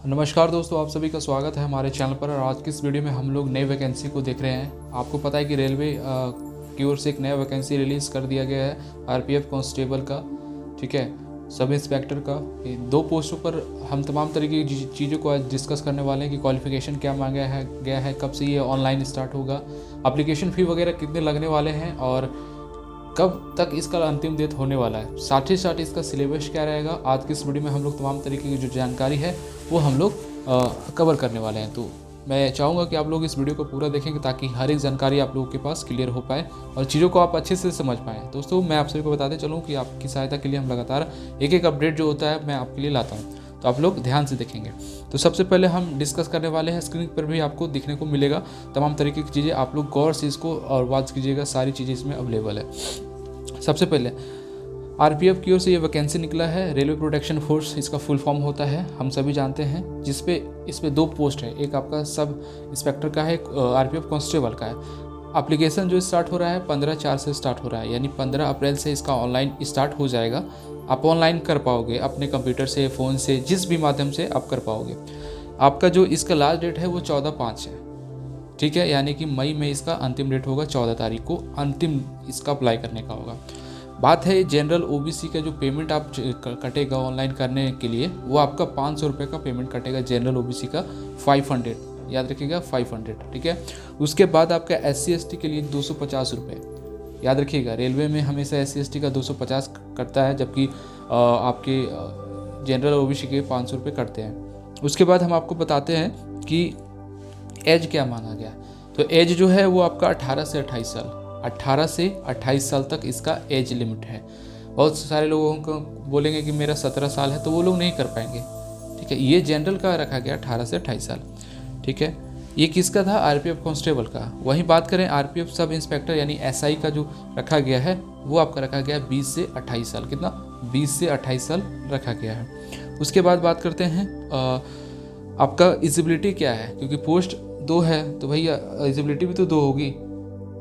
नमस्कार दोस्तों, आप सभी का स्वागत है हमारे चैनल पर। और आज की इस वीडियो में हम लोग नई वैकेंसी को देख रहे हैं। आपको पता है कि रेलवे की ओर से एक नया वैकेंसी रिलीज़ कर दिया गया है आरपीएफ कांस्टेबल का, ठीक है, सब इंस्पेक्टर का। ये 2 पोस्टों पर हम तमाम तरीके की चीज़ों को आज डिस्कस करने वाले हैं कि क्वालिफिकेशन क्या मांगा गया है, कब से ये ऑनलाइन स्टार्ट होगा, एप्लीकेशन फ़ी वगैरह कितने लगने वाले हैं और कब तक इसका अंतिम डेट होने वाला है, साथ ही साथ इसका सिलेबस क्या रहेगा। आज की इस वीडियो में हम लोग तमाम तरीके की जो जानकारी है वो हम लोग कवर करने वाले हैं। तो मैं चाहूँगा कि आप लोग इस वीडियो को पूरा देखेंगे ताकि हर एक जानकारी आप लोगों के पास क्लियर हो पाए और चीज़ों को आप अच्छे से समझ पाएँ। दोस्तों, मैं आप सभी को बताते चलूँ कि आपकी सहायता के लिए हम लगातार एक एक अपडेट जो होता है मैं आपके लिए लाता हूँ, तो आप लोग ध्यान से देखेंगे। तो सबसे पहले हम डिस्कस करने वाले हैं, स्क्रीन पर भी आपको दिखने को मिलेगा तमाम तरीके की चीज़ें, आप लोग गौर से इसको और वॉच कीजिएगा, सारी चीज़ें इसमें अवेलेबल है। सबसे पहले आरपीएफ की ओर से ये वैकेंसी निकला है, रेलवे प्रोटेक्शन फोर्स इसका फुल फॉर्म होता है, हम सभी जानते हैं। इसमें 2 पोस्ट है, एक आपका सब इंस्पेक्टर का है, एक आरपीएफ कांस्टेबल का है। एप्लीकेशन जो स्टार्ट हो रहा है 15/4 से स्टार्ट हो रहा है, यानी 15 अप्रैल से इसका ऑनलाइन स्टार्ट हो जाएगा। आप ऑनलाइन कर पाओगे अपने कंप्यूटर से, फ़ोन से, जिस भी माध्यम से आप कर पाओगे। आपका जो इसका लास्ट डेट है वो 14/5 है, ठीक है, यानी कि मई में इसका अंतिम डेट होगा। 14 तारीख को अंतिम इसका अप्लाई करने का होगा। बात है जनरल ओबीसी का जो पेमेंट आप कटेगा ऑनलाइन करने के लिए, वो आपका 500 रुपये का पेमेंट कटेगा जनरल ओबीसी का, 500, याद रखिएगा 500, ठीक है। उसके बाद आपका SC/ST के लिए 250 रुपये, याद रखिएगा। रेलवे में हमेशा SC/ST का 250 कटता है, जबकि आपके जनरल ओबीसी के 500 रुपये कटते हैं। उसके बाद हम आपको बताते हैं कि एज क्या माना गया। तो एज जो है वो आपका 18 से 28 साल, 18 से 28 साल तक इसका एज लिमिट है। बहुत सारे लोगों को बोलेंगे कि मेरा 17 साल है, तो वो लोग नहीं कर पाएंगे, ठीक है। ये जनरल का रखा गया 18 से 28 साल, ठीक है। ये किसका था? आरपीएफ कांस्टेबल का। वहीं बात करें आरपीएफ सब इंस्पेक्टर यानी SI का जो रखा गया है, वो आपका रखा गया 20 से 28 साल। कितना? 20 से 28 साल रखा गया है। उसके बाद बात करते हैं आपका एलिजिबिलिटी क्या है, क्योंकि पोस्ट 2 है तो भैया एलिजिबिलिटी भी तो 2 होगी,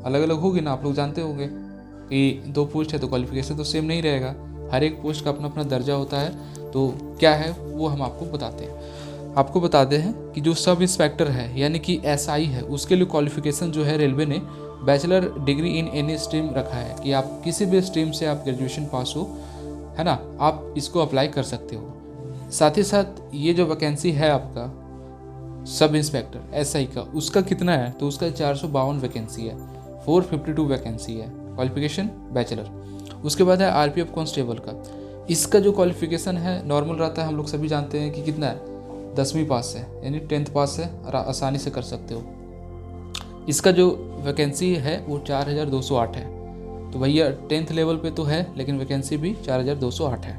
अलग अलग होगी ना। आप लोग जानते होंगे कि 2 पोस्ट है तो क्वालिफिकेशन तो सेम नहीं रहेगा, हर एक पोस्ट का अपना अपना दर्जा होता है। तो क्या है वो हम आपको बताते हैं। आपको बताते हैं कि जो सब इंस्पेक्टर है यानी कि SI है, उसके लिए क्वालिफिकेशन जो है रेलवे ने bachelor degree in any stream रखा है, कि आप किसी भी स्ट्रीम से आप ग्रेजुएशन पास हो, है ना, आप इसको अप्लाई कर सकते हो। साथ ही साथ ये जो वैकेंसी है आपका सब इंस्पेक्टर SI का, उसका कितना है? तो उसका 452 वैकेंसी है, 452 वैकेंसी है, क्वालिफिकेशन बैचलर। उसके बाद है आरपीएफ कांस्टेबल का, इसका जो क्वालिफिकेशन है नॉर्मल रहता है, हम लोग सभी जानते हैं कि कितना है, 10वीं पास है, यानी 10th पास है और आसानी से कर सकते हो। इसका जो वैकेंसी है वो 4208 है। तो भैया 10th लेवल पे तो है, लेकिन वैकेंसी भी 4208 है,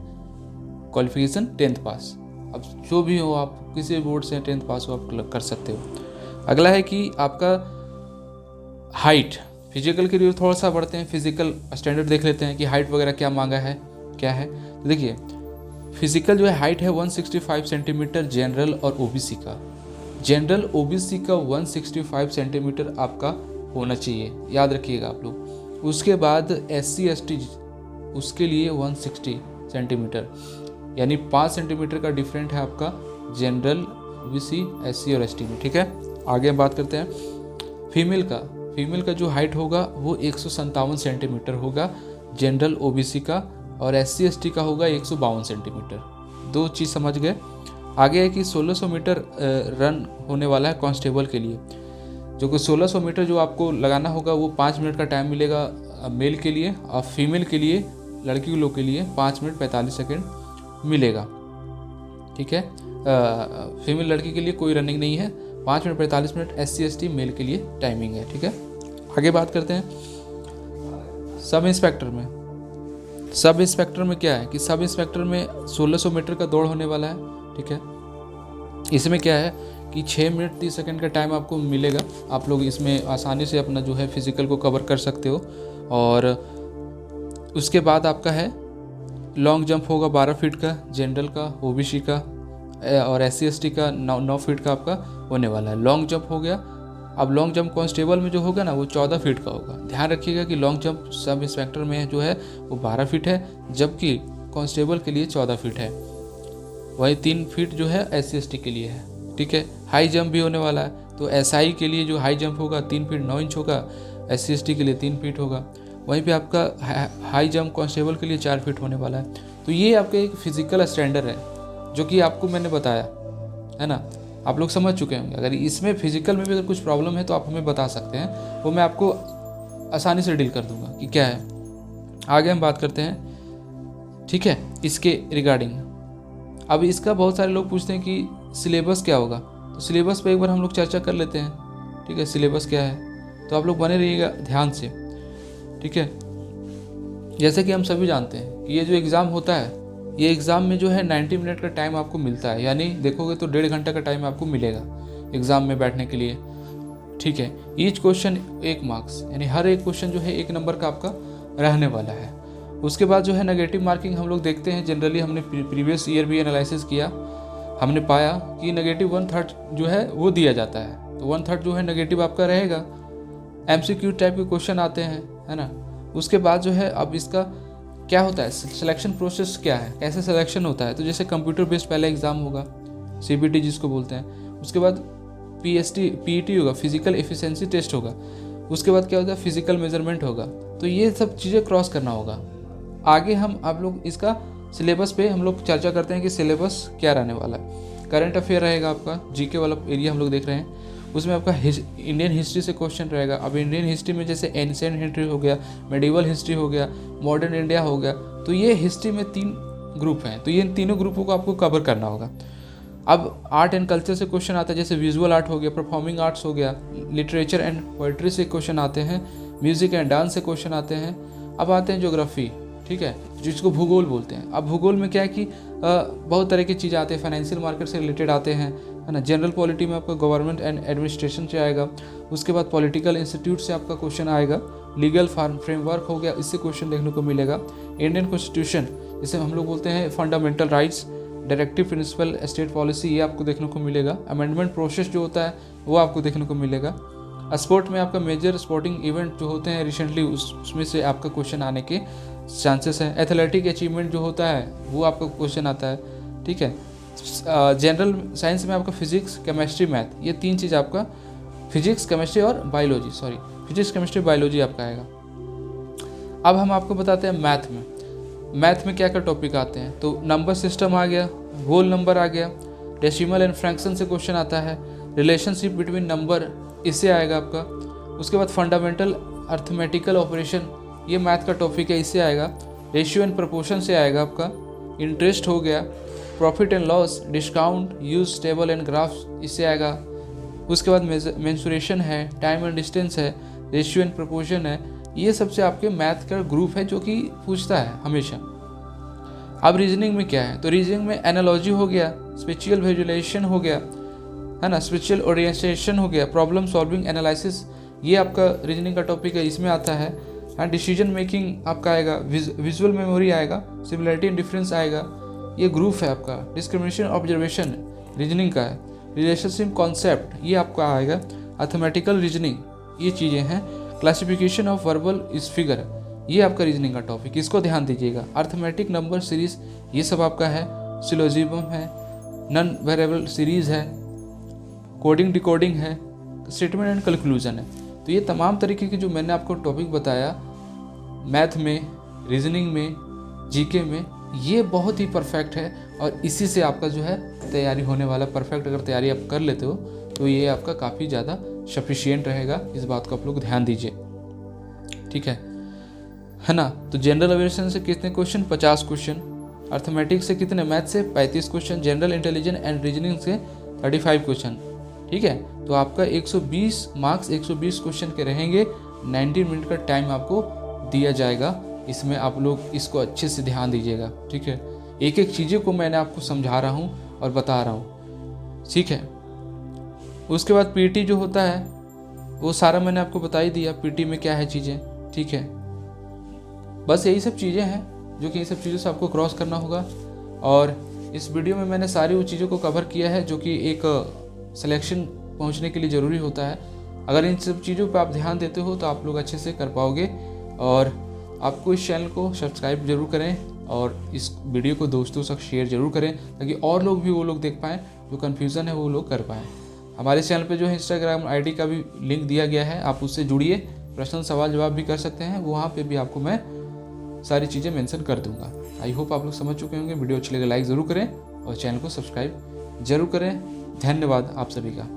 क्वालिफिकेशन 10th पास। अब जो भी हो, आप किसी बोर्ड से 10th पास हो आप कर सकते हो। अगला है कि आपका हाइट, फिजिकल के लिए थोड़ा सा बढ़ते हैं, फिजिकल स्टैंडर्ड देख लेते हैं कि हाइट वगैरह क्या मांगा है, क्या है। तो देखिए फिजिकल जो है हाइट है 165 सेंटीमीटर जनरल और ओबीसी का। जनरल ओबीसी का 165 सेंटीमीटर आपका होना चाहिए, याद रखिएगा आप लोग। उसके बाद SC/ST उसके लिए 160 सेंटीमीटर, यानी 5 सेंटीमीटर का डिफरेंट है आपका जनरल, OBC, SC और ST में, ठीक है। आगे बात करते हैं फीमेल का जो हाइट होगा वो 157 सेंटीमीटर होगा जनरल OBC का, और SC/ST का होगा 152 सेंटीमीटर। 2 चीज़ समझ गए। आगे है कि 1600 मीटर रन होने वाला है कांस्टेबल के लिए, जो कि 1600 मीटर जो आपको लगाना होगा वो 5 मिनट का टाइम मिलेगा मेल के लिए, और फीमेल के लिए, लड़की लोग के लिए 5 मिनट 45 सेकेंड मिलेगा, ठीक है। फीमेल लड़की के लिए कोई रनिंग नहीं है, 5 मिनट 45 मिनट SC/ST मेल के लिए टाइमिंग है, ठीक है। आगे बात करते हैं सब इंस्पेक्टर में क्या है कि सब इंस्पेक्टर में 1600 मीटर का दौड़ होने वाला है, ठीक है। इसमें क्या है कि 6 मिनट 30 सेकंड का टाइम आपको मिलेगा, आप लोग इसमें आसानी से अपना जो है फिजिकल को कवर कर सकते हो। और उसके बाद आपका है लॉन्ग जंप होगा 12 फीट का जनरल का, OBC का, और SC/ST का 9 फीट का आपका होने वाला है, लॉन्ग जंप हो गया। अब लॉन्ग जंप कांस्टेबल में जो होगा ना वो 14 फीट का होगा। ध्यान रखिएगा कि लॉन्ग जंप सब इंस्पेक्टर में जो है वो 12 फीट है, जबकि कांस्टेबल के लिए 14 फीट है। वही 3 फीट जो है SC/ST के लिए है, ठीक है। हाई जंप भी होने वाला है, तो SI के लिए जो हाई जंप होगा 3 फीट 9 इंच होगा, SC/ST के लिए 3 फीट होगा। वहीं पे आपका हाई जंप कांस्टेबल के लिए 4 फीट होने वाला है। तो ये आपका एक फिजिकल स्टैंडर्ड है जो कि आपको मैंने बताया है ना, आप लोग समझ चुके होंगे। अगर इसमें फिजिकल में भी अगर कुछ प्रॉब्लम है तो आप हमें बता सकते हैं, वो मैं आपको आसानी से डील कर दूंगा कि क्या है। आगे हम बात करते हैं, ठीक है, इसके रिगार्डिंग। अब इसका बहुत सारे लोग पूछते हैं कि सिलेबस क्या होगा, तो सिलेबस पे एक बार हम लोग चर्चा कर लेते हैं, ठीक है। सिलेबस क्या है, तो आप लोग बने रहिएगा ध्यान से, ठीक है। जैसे कि हम सभी जानते हैं कि ये जो एग्ज़ाम होता है, ये एग्ज़ाम में जो है 90 मिनट का टाइम आपको मिलता है, यानी देखोगे तो 1.5 घंटा का टाइम आपको मिलेगा एग्ज़ाम में बैठने के लिए, ठीक है। ईच क्वेश्चन 1 मार्क्स, यानी हर एक क्वेश्चन जो है 1 नंबर का आपका रहने वाला है। उसके बाद जो है नेगेटिव मार्किंग हम लोग देखते हैं, जनरली हमने प्रीवियस ईयर भी एनालिसिस किया, हमने पाया कि नेगेटिव 1/3 जो है वो दिया जाता है। तो 1/3 जो है नेगेटिव आपका रहेगा। MCQ टाइप के क्वेश्चन आते हैं, है ना। उसके बाद जो है अब इसका क्या होता है, सिलेक्शन प्रोसेस क्या है, कैसे सिलेक्शन होता है। तो जैसे कंप्यूटर बेस्ड पहले एग्ज़ाम होगा, CBT जिसको बोलते हैं। उसके बाद PET होगा, फिजिकल एफिशिएंसी टेस्ट होगा। उसके बाद क्या होता है, फिजिकल मेजरमेंट होगा। तो ये सब चीज़ें क्रॉस करना होगा। आगे हम आप लोग इसका सिलेबस पे हम लोग चर्चा करते हैं कि सिलेबस क्या रहने वाला है। करंट अफेयर रहेगा आपका, GK वाला एरिया हम लोग देख रहे हैं। उसमें आपका इंडियन हिस्ट्री से क्वेश्चन रहेगा। अब इंडियन हिस्ट्री में जैसे एंशिएंट हिस्ट्री हो गया, मेडिवल हिस्ट्री हो गया, मॉडर्न इंडिया हो गया। तो ये हिस्ट्री में 3 ग्रुप हैं, तो ये इन तीनों ग्रुपों को आपको कवर करना होगा। अब आर्ट एंड कल्चर से क्वेश्चन आता है, जैसे विजुअल आर्ट हो गया, परफॉर्मिंग आर्ट्स हो गया, लिटरेचर एंड पोइट्री से क्वेश्चन आते हैं, म्यूजिक एंड डांस से क्वेश्चन आते हैं। अब आते हैं ज्योग्राफी, ठीक है, जिसको भूगोल बोलते हैं। अब भूगोल में क्या है कि बहुत तरह की चीज़ें आती हैं, फाइनेंशियल मार्केट से रिलेटेड आते हैं, है ना। जनरल पॉलिटी में आपका गवर्नमेंट एंड एडमिनिस्ट्रेशन से आएगा। उसके बाद पॉलिटिकल इंस्टीट्यूट से आपका क्वेश्चन आएगा। लीगल फ्रेमवर्क हो गया, इससे क्वेश्चन देखने को मिलेगा। इंडियन कॉन्स्टिट्यूशन, जिसे हम लोग बोलते हैं fundamental rights, directive principle, state policy, ये आपको देखने को मिलेगा। अमेंडमेंट प्रोसेस जो होता है वो आपको देखने को मिलेगा। स्पोर्ट में आपका मेजर स्पोर्टिंग इवेंट जो होते हैं रिसेंटली, उसमें से आपका क्वेश्चन आने के चांसेस हैं। एथलेटिक अचीवमेंट जो होता है वो आपका क्वेश्चन आता है, ठीक है। जनरल साइंस में आपका फिजिक्स, केमिस्ट्री, मैथ, ये 3 चीज़ आपका फिजिक्स, केमिस्ट्री और बायोलॉजी, फिजिक्स, केमिस्ट्री, बायोलॉजी आपका आएगा। अब हम आपको बताते हैं मैथ में क्या क्या टॉपिक आते हैं। तो नंबर सिस्टम आ गया, होल नंबर आ गया, डेसिमल एंड फ्रैक्शन से क्वेश्चन आता है, रिलेशनशिप बिटवीन नंबर, इससे आएगा आपका। उसके बाद फंडामेंटल अर्थमेटिकल ऑपरेशन, ये मैथ का टॉपिक है, इससे आएगा। रेशियो एंड प्रोपोर्शन से आएगा आपका। इंटरेस्ट हो गया, profit and loss, discount, use table and graphs, इससे आएगा। उसके बाद मेंसुरेशन है, टाइम एंड डिस्टेंस है, रेशियो एंड प्रोपोर्शन है। ये सबसे आपके मैथ का ग्रुप है जो कि पूछता है हमेशा। अब रीजनिंग में क्या है, तो रीजनिंग में एनालॉजी हो गया, स्पेशियल विजुअलाइजेशन हो गया, है ना, स्पेशियल ओरिएंटेशन हो गया, प्रॉब्लम सॉल्विंग एनालिसिस, ये आपका रीजनिंग का टॉपिक है, इसमें आता है। एंड डिसीजन मेकिंग आपका आएगा, विजुअल मेमोरी आएगा, सिमिलरिटी एंड डिफरेंस आएगा, ये ग्रुप है आपका। डिस्क्रिमिनेशन ऑब्जर्वेशन रीजनिंग का है। रिलेशनशिप कॉन्सेप्ट, ये आपका आएगा। अर्थमेटिकल रीजनिंग, ये चीज़ें हैं। क्लासिफिकेशन ऑफ वर्बल इस फिगर, ये आपका रीजनिंग का टॉपिक, इसको ध्यान दीजिएगा। अर्थमेटिक नंबर सीरीज, ये सब आपका है। सिलोजिज्म है, नॉन वेरिएबल सीरीज है, कोडिंग डिकोडिंग है, स्टेटमेंट एंड कंक्लूजन है। तो ये तमाम तरीके के जो मैंने आपको टॉपिक बताया मैथ में, रीजनिंग में, जीके में, ये बहुत ही परफेक्ट है और इसी से आपका जो है तैयारी होने वाला। परफेक्ट अगर तैयारी आप कर लेते हो तो ये आपका काफ़ी ज़्यादा सफिशिएंट रहेगा। इस बात को आप लोग ध्यान दीजिए, ठीक है ना। तो जनरल अवेयरनेस से कितने क्वेश्चन, 50 क्वेश्चन। अर्थमेटिक्स से कितने, मैथ से 35 question. General intelligence and reasoning से 35 क्वेश्चन, ठीक है। तो आपका 120 मार्क्स, 120 क्वेश्चन के रहेंगे। 90 मिनट का टाइम आपको दिया जाएगा। इसमें आप लोग इसको अच्छे से ध्यान दीजिएगा, ठीक है। एक एक चीज़ों को मैंने आपको समझा रहा हूँ और बता रहा हूँ, ठीक है। उसके बाद पीटी जो होता है वो सारा मैंने आपको बता ही दिया, पीटी में क्या है चीज़ें, ठीक है। बस यही सब चीज़ें हैं जो कि इन सब चीज़ों से आपको क्रॉस करना होगा। और इस वीडियो में मैंने सारी वो चीज़ों को कवर किया है जो कि एक सिलेक्शन पहुंचने के लिए ज़रूरी होता है। अगर इन सब चीज़ों पर आप ध्यान देते हो तो आप लोग अच्छे से कर पाओगे। और आपको इस चैनल को सब्सक्राइब जरूर करें और इस वीडियो को दोस्तों तक शेयर जरूर करें ताकि और लोग भी वो लोग देख पाएँ, जो कन्फ्यूज़न है वो लोग कर पाएँ। हमारे चैनल पे जो है इंस्टाग्राम आईडी का भी लिंक दिया गया है, आप उससे जुड़िए, प्रश्न सवाल जवाब भी कर सकते हैं, वहाँ पे भी आपको मैं सारी चीज़ें मेंशन कर दूंगा। आई होप आप लोग समझ चुके होंगे। वीडियो अच्छी लगे लाइक ज़रूर करें और चैनल को सब्सक्राइब जरूर करें। धन्यवाद आप सभी का।